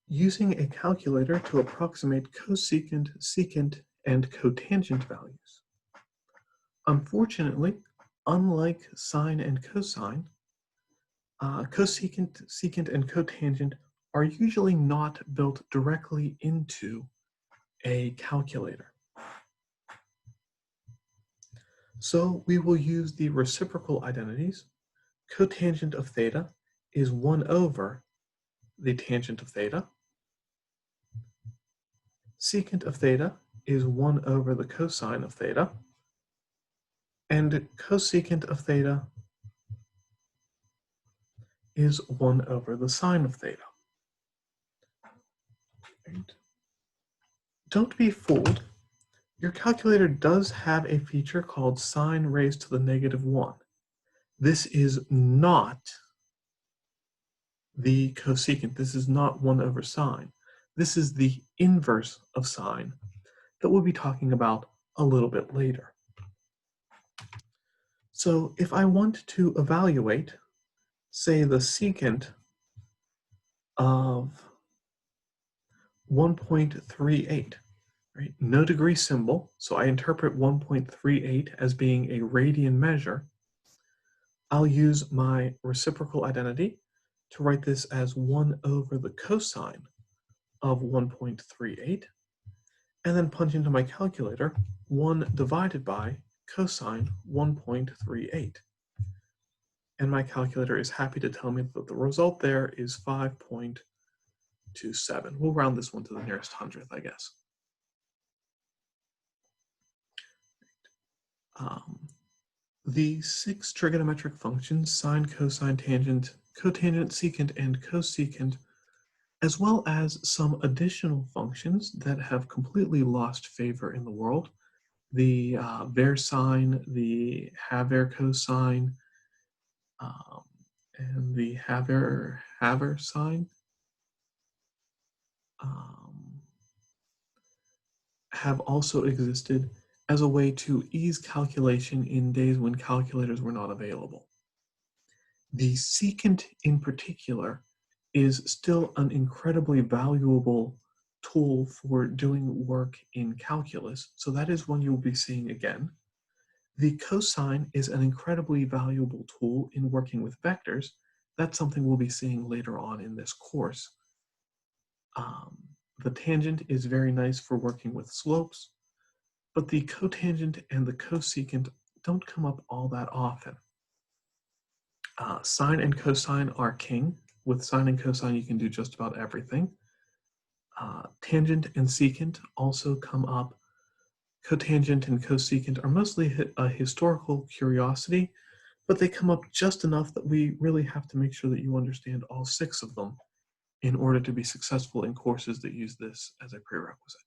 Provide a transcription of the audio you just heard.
Using a calculator to approximate cosecant, secant, and cotangent values. Unfortunately, unlike sine and cosine, cosecant, secant, and cotangent are usually not built directly into a calculator. So we will use the reciprocal identities. Cotangent of theta is 1 over the tangent of theta. Secant of theta is 1 over the cosine of theta. And cosecant of theta is 1 over the sine of theta. Right. Don't be fooled. Your calculator does have a feature called sine raised to the negative 1. This is not the cosecant. This is not 1 over sine. This is the inverse of sine that we'll be talking about a little bit later. So if I want to evaluate, say, the secant of 1.38, right? No degree symbol, so I interpret 1.38 as being a radian measure. I'll use my reciprocal identity to write this as 1 over the cosine of 1.38, and then punch into my calculator 1 divided by cosine 1.38. And my calculator is happy to tell me that the result there is 5.27. We'll round this one to the nearest hundredth, I guess. The 6 trigonometric functions, sine, cosine, tangent, cotangent, secant, and cosecant, as well as some additional functions that have completely lost favor in the world, the var sine, the Haver cosine, and the Haver sine, have also existed as a way to ease calculation in days when calculators were not available. The secant in particular is still an incredibly valuable tool for doing work in calculus, so that is one you'll be seeing again. The cosine is an incredibly valuable tool in working with vectors. That's something we'll be seeing later on in this course. The tangent is very nice for working with slopes, but the cotangent and the cosecant don't come up all that often. Sine and cosine are king. With sine and cosine, you can do just about everything. Tangent and secant also come up. Cotangent and cosecant are mostly a historical curiosity, but they come up just enough that we really have to make sure that you understand all 6 of them in order to be successful in courses that use this as a prerequisite.